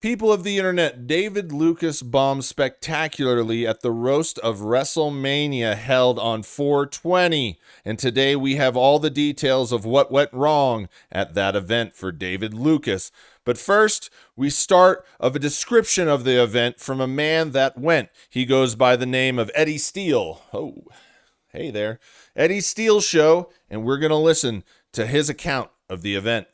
People of the internet, David Lucas bombed spectacularly at the roast of WrestleMania held on 420. And today we have all the details of what went wrong at that event for David Lucas. But first, we start of a description of the event from a man that went. He goes by the name of Eddie Steele. Oh, hey there. Eddie Steele Show, and we're going to listen to his account of the event.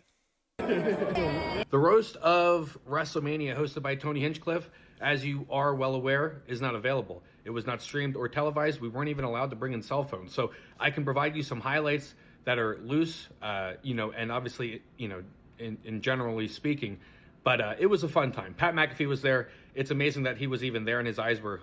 The roast of WrestleMania, hosted by Tony Hinchcliffe, as you are well aware, is not available. It was not streamed or televised. We weren't even allowed to bring in cell phones. So I can provide you some highlights that are loose, and obviously, in generally speaking. But it was a fun time. Pat McAfee was there. It's amazing that he was even there and his eyes were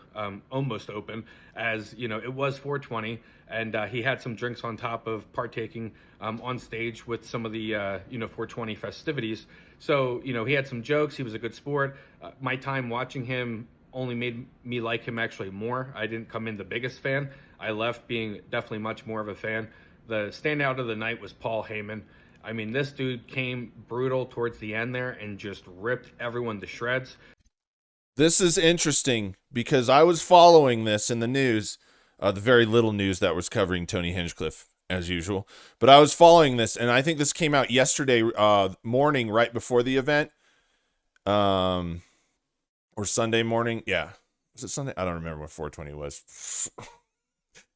almost open, as it was 420, and he had some drinks on top of partaking on stage with some of the 420 festivities. So he had some jokes. He was a good sport. My time watching him only made me like him actually more. I didn't come in the biggest fan. I left being definitely much more of a fan. The standout of the night was Paul Heyman. I mean, this dude came brutal towards the end there and just ripped everyone to shreds. This is interesting because I was following this in the news, the very little news that was covering Tony Hinchcliffe, as usual. But I was following this, and I think this came out yesterday morning, right before the event. Or Sunday morning. Yeah. Was it Sunday? I don't remember what 420 was.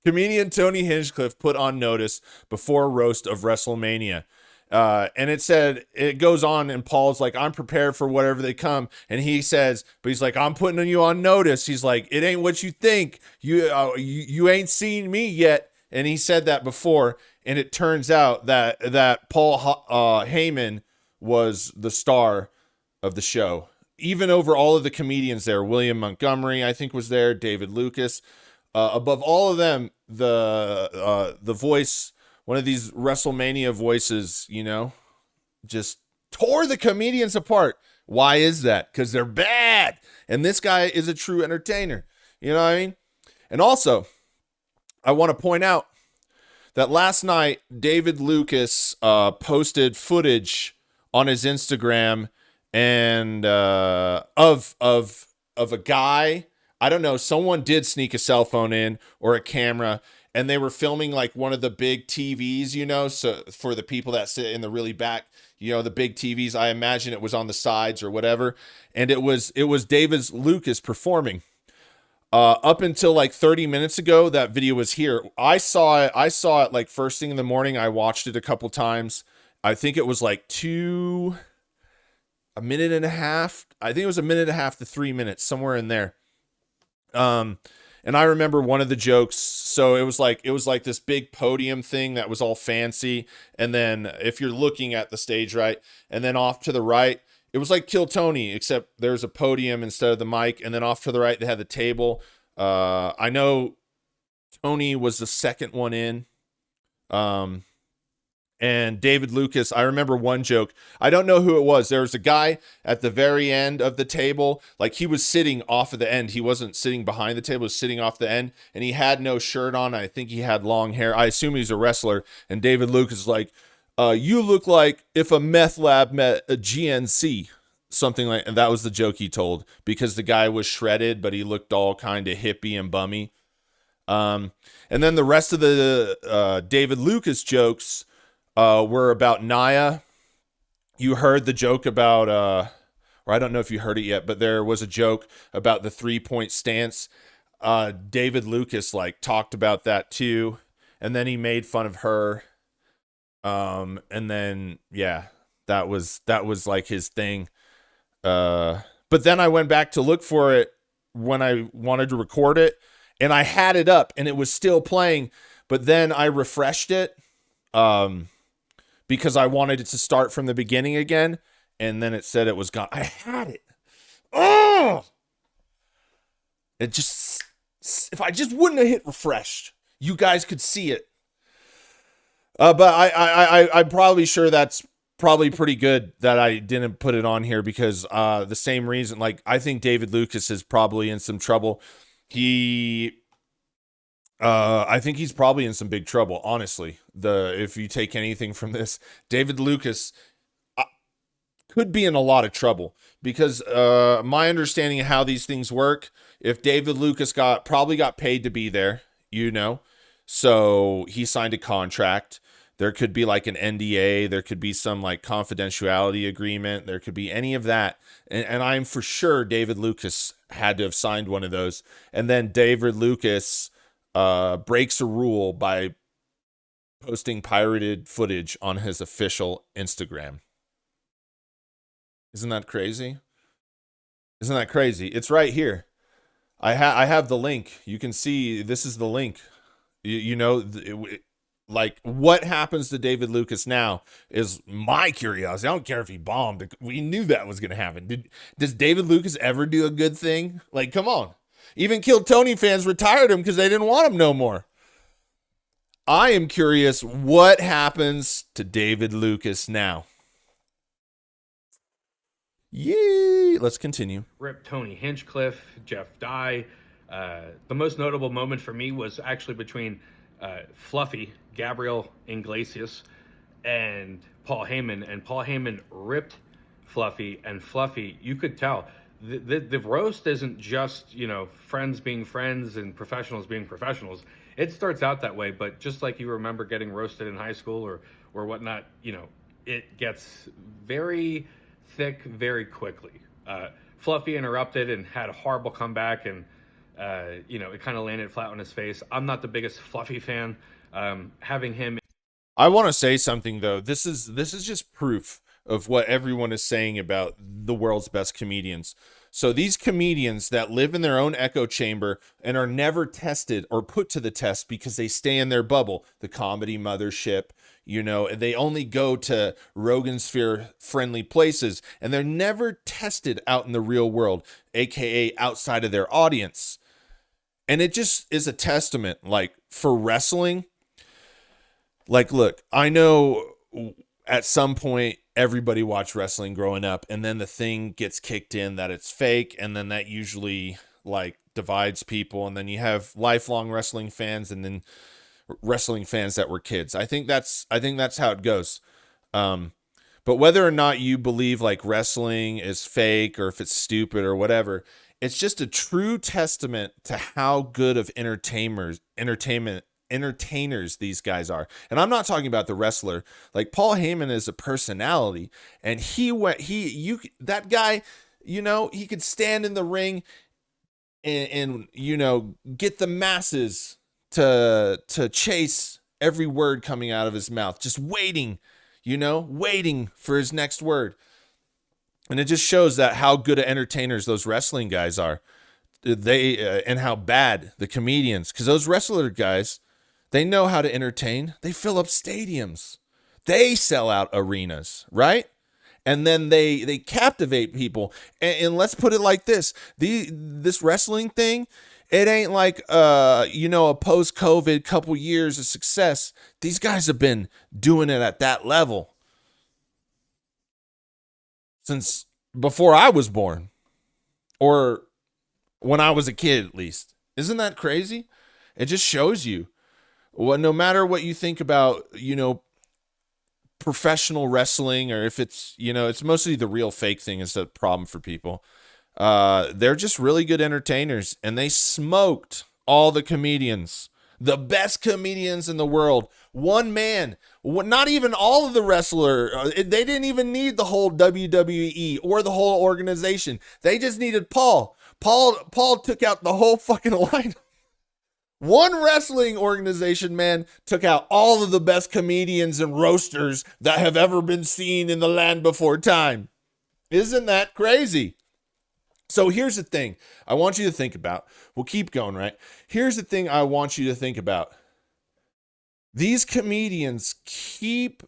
Comedian Tony Hinchcliffe put on notice before roast of WrestleMania. And it goes on, and Paul's like, I'm prepared for whatever they come. And he says, but he's like, I'm putting you on notice. He's like, it ain't what you think. You ain't seen me yet. And he said that before. And it turns out that Paul Heyman was the star of the show. Even over all of the comedians there, William Montgomery, I think, was there, David Lucas. Above all of them, the voice, one of these WrestleMania voices, just tore the comedians apart. Why is that? Because they're bad. And this guy is a true entertainer. You know what I mean? And also, I want to point out that last night, David Lucas posted footage on his Instagram and of a guy. I don't know. Someone did sneak a cell phone in or a camera, and they were filming like one of the big TVs, so for the people that sit in the really back, the big TVs. I imagine it was on the sides or whatever. And it was David Lucas performing. Up until like 30 minutes ago, that video was here. I saw it like first thing in the morning. I watched it a couple times. I think it was like a minute and a half. I think it was a minute and a half to 3 minutes, somewhere in there. And I remember one of the jokes. So it was like this big podium thing that was all fancy. And then if you're looking at the stage, right, and then off to the right, it was like Kill Tony, except there's a podium instead of the mic. And then off to the right, they had the table. I know Tony was the second one in. And David Lucas, I remember one joke. I don't know who it was. There was a guy at the very end of the table. Like, he was sitting off of the end. He wasn't sitting behind the table. He was sitting off the end. And he had no shirt on. I think he had long hair. I assume he's a wrestler. And David Lucas is like, you look like if a meth lab met a GNC. Something like, and that was the joke he told. Because the guy was shredded, but he looked all kind of hippie and bummy. And then the rest of the David Lucas jokes were about Nia. You heard the joke about, or I don't know if you heard it yet, but there was a joke about the 3-point stance. David Lucas talked about that too, and then he made fun of her. And then that was like his thing. But then I went back to look for it when I wanted to record it, and I had it up and it was still playing, but then I refreshed it. Because I wanted it to start from the beginning again, and then it said it was gone. I had it. Oh! It just, if I just wouldn't have hit refresh, you guys could see it. But I'm probably sure that's probably pretty good that I didn't put it on here, because the same reason, I think David Lucas is probably in some trouble. I think he's probably in some big trouble, honestly. If you take anything from this, David Lucas could be in a lot of trouble, because my understanding of how these things work, if David Lucas probably got paid to be there, so he signed a contract. There could be like an NDA, there could be some like confidentiality agreement, there could be any of that. And I'm for sure David Lucas had to have signed one of those. And then David Lucas breaks a rule by posting pirated footage on his official Instagram. Isn't that crazy? Isn't that crazy? It's right here. I have the link. You can see this is the link. Like what happens to David Lucas now is my curiosity. I don't care if he bombed. We knew that was going to happen. Does David Lucas ever do a good thing? Like, come on. Even Kill Tony fans retired him because they didn't want him no more. I am curious what happens to David Lucas now. Yay! Let's continue. Rip Tony Hinchcliffe, Jeff Dye. The most notable moment for me was actually between Fluffy, Gabriel Iglesias, and Paul Heyman. And Paul Heyman ripped Fluffy, and Fluffy, you could tell. The roast isn't just, friends being friends and professionals being professionals. It starts out that way, but just like you remember getting roasted in high school or whatnot, it gets very thick very quickly. Fluffy interrupted and had a horrible comeback, and it kind of landed flat on his face. I'm not the biggest Fluffy fan. Having him. I want to say something though. This is just proof of what everyone is saying about the world's best comedians. So these comedians that live in their own echo chamber and are never tested or put to the test because they stay in their bubble, the comedy mothership, they only go to Rogan Sphere friendly places and they're never tested out in the real world, aka outside of their audience. And it just is a testament, like for wrestling. Like, look, I know at some point everybody watched wrestling growing up, and then the thing gets kicked in that it's fake, and then that usually like divides people, and then you have lifelong wrestling fans and then wrestling fans that were kids. I think that's how it goes. But whether or not you believe like wrestling is fake or if it's stupid or whatever, it's just a true testament to how good of entertainers these guys are. And I'm not talking about the wrestler. Like Paul Heyman is a personality, and that guy, he could stand in the ring and get the masses to chase every word coming out of his mouth, just waiting for his next word. And it just shows that how good of entertainers those wrestling guys are. And how bad the comedians, because those wrestler guys, they know how to entertain. They fill up stadiums. They sell out arenas, right? And then they captivate people. And let's put it like this. This wrestling thing, it ain't like, a post-COVID couple years of success. These guys have been doing it at that level since before I was born, or when I was a kid, at least. Isn't that crazy? It just shows you. Well, no matter what you think about, professional wrestling, or if it's, it's mostly the real fake thing is the problem for people. They're just really good entertainers, and they smoked all the comedians, the best comedians in the world. One man, not even all of the wrestler. They didn't even need the whole WWE or the whole organization. They just needed Paul. Paul took out the whole fucking line. One wrestling organization, man, took out all of the best comedians and roasters that have ever been seen in the land before time. Isn't that crazy? So here's the thing I want you to think about. We'll keep going, right? Here's the thing I want you to think about. These comedians keep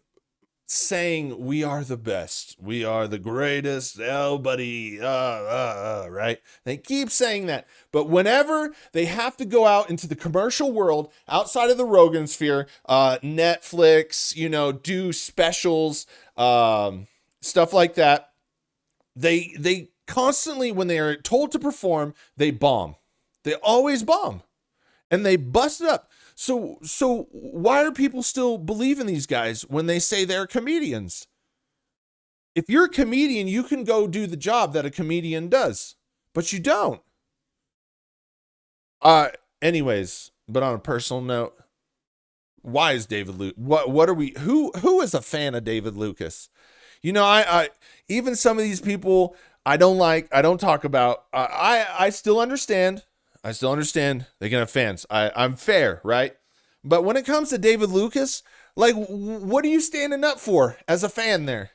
saying we are the best, we are the greatest, buddy, right? They keep saying that, but whenever they have to go out into the commercial world outside of the Rogan sphere, Netflix, do specials, stuff like that, they constantly, when they are told to perform, they bomb. They always bomb, and they bust it up. So why are people still believing these guys when they say they're comedians? If you're a comedian, you can go do the job that a comedian does, but you don't. Anyways, but on a personal note, why is David Lucas? What are we? Who is a fan of David Lucas? You know, I even some of these people I don't like. I don't talk about. I still understand. I still understand they can have fans. I'm fair, right? But when it comes to David Lucas, like, what are you standing up for as a fan there?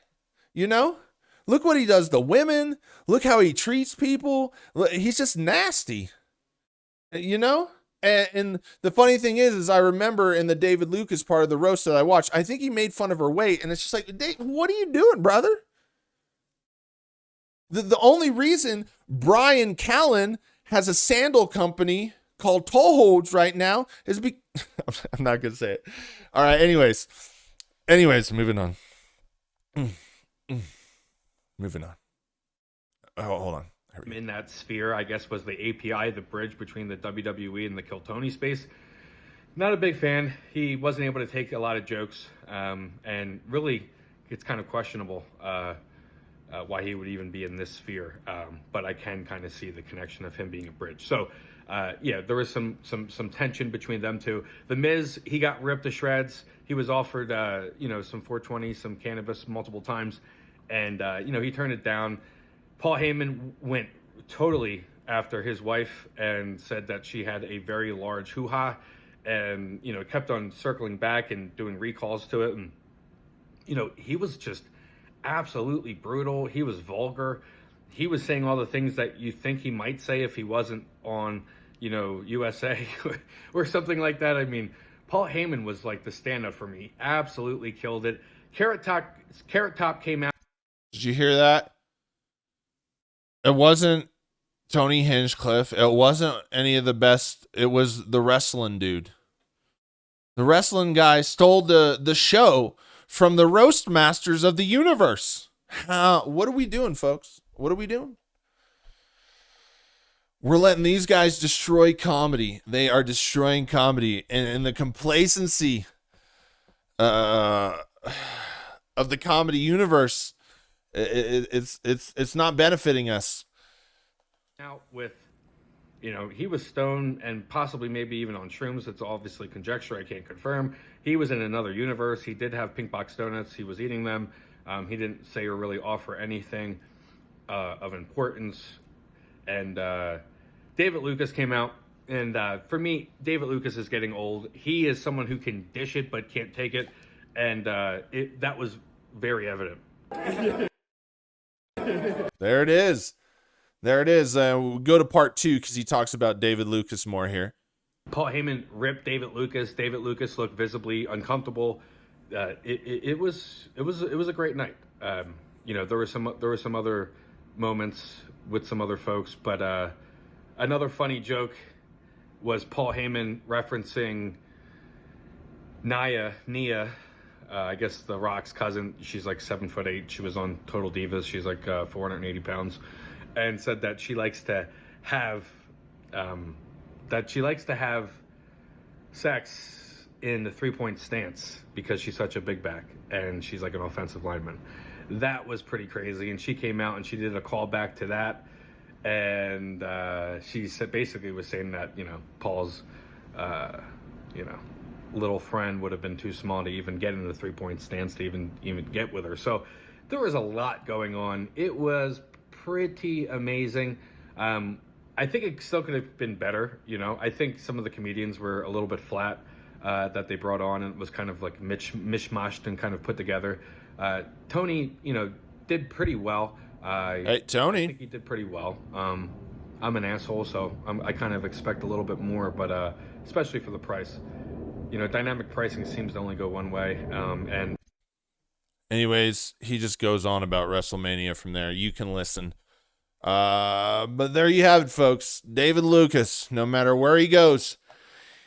You know, look what he does to women. Look how he treats people. He's just nasty. You know? And the funny thing is I remember in the David Lucas part of the roast that I watched, I think he made fun of her weight. And it's just like, what are you doing, brother? The only reason Brian Callen has a sandal company called Toeholds right now is because I'm not going to say it. All right. Anyways, moving on. Moving on. Oh, hold on. In that sphere, I guess, was the API, the bridge between the WWE and the Kill Tony space. Not a big fan. He wasn't able to take a lot of jokes, and really, it's kind of questionable why he would even be in this sphere. But I can kind of see the connection of him being a bridge. So, yeah, there was some tension between them two. The Miz, he got ripped to shreds. He was offered, some 420, some cannabis multiple times, and he turned it down. Paul Heyman went totally after his wife and said that she had a very large hoo-ha, and kept on circling back and doing recalls to it. And he was just absolutely brutal. He was vulgar. He was saying all the things that you think he might say if he wasn't on USA or something like that. I mean, Paul Heyman was like the stand-up for me. Absolutely killed it. Carrot Top came out. Did you hear that? It wasn't Tony Hinchcliffe. It wasn't any of the best. It was the wrestling dude. The wrestling guy stole the show from the roast masters of the universe. What are we doing, folks? What are we doing? We're letting these guys destroy comedy. They are destroying comedy. And the complacency of the comedy universe, it's not benefiting us. Out with, he was stoned and possibly maybe even on shrooms. It's obviously conjecture. I can't confirm. He was in another universe. He did have pink box donuts. He was eating them. He didn't say or really offer anything of importance. And David Lucas came out. And for me, David Lucas is getting old. He is someone who can dish it but can't take it. And that was very evident. There it is. We'll go to part 2 because he talks about David Lucas more here. Paul Heyman ripped David Lucas. David Lucas looked visibly uncomfortable. It was a great night. There were some other moments with some other folks, but another funny joke was Paul Heyman referencing Nia. I guess The Rock's cousin. She's like 7'8". She was on Total Divas. She's like 480 pounds, and said that she likes to have sex in the 3-point stance because she's such a big back and she's like an offensive lineman. That was pretty crazy, and she came out and she did a callback to that, and she said basically was saying that Paul's little friend would have been too small to even get in the 3-point stance to even get with her. So there was a lot going on. It was pretty amazing. I think it still could have been better. I think some of the comedians were a little bit flat that they brought on, and it was kind of like mishmashed and kind of put together. Tony, did pretty well. Hey, Tony. I think he did pretty well. I'm an asshole, so I kind of expect a little bit more, but especially for the price. Dynamic pricing seems to only go one way. And anyways, he just goes on about WrestleMania from there. You can listen. But there you have it, folks. David Lucas, no matter where he goes,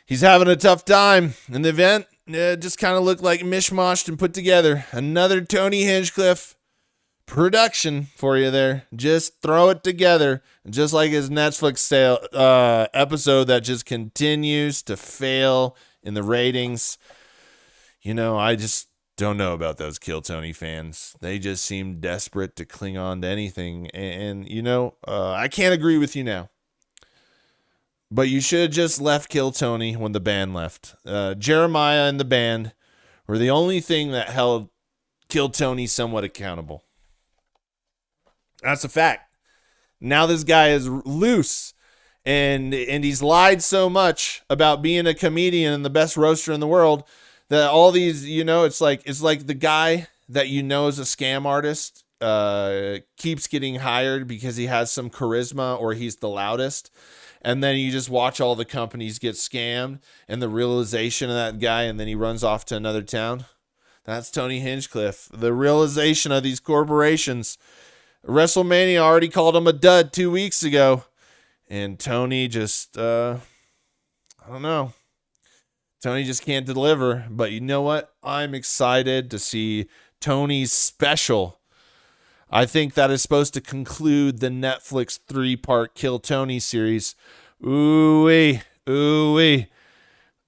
he's having a tough time. And the event just kind of looked like mishmashed and put together. Another Tony Hinchcliffe production for you there. Just throw it together. Just like his Netflix episode that just continues to fail in the ratings. I just Don't know about those Kill Tony fans. They just seem desperate to cling on to anything. And you know, I can't agree with you now. But you should have just left Kill Tony when the band left. Jeremiah and the band were the only thing that held Kill Tony somewhat accountable. That's a fact. Now this guy is loose, and he's lied so much about being a comedian and the best roaster in the world that all these, you know, it's like the guy that you know is a scam artist keeps getting hired because he has some charisma or he's the loudest. And then you just watch all the companies get scammed and the realization of that guy, and then he runs off to another town. That's Tony Hinchcliffe. The realization of these corporations. WrestleMania already called him a dud 2 weeks ago. And Tony just, I don't know. Tony just can't deliver. But you know what? I'm excited to see Tony's special. I think that is supposed to conclude the Netflix 3-part Kill Tony series. Ooh-wee, ooh-wee,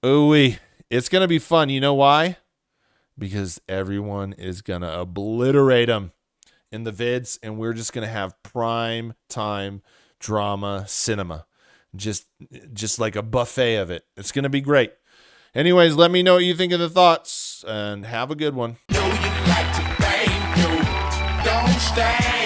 ooh-wee. It's going to be fun. You know why? Because everyone is going to obliterate him in the vids, and we're just going to have prime time drama cinema. Just like a buffet of it. It's going to be great. Anyways, let me know what you think of the thoughts, and have a good one. Know you like to bang, yo. Don't stand.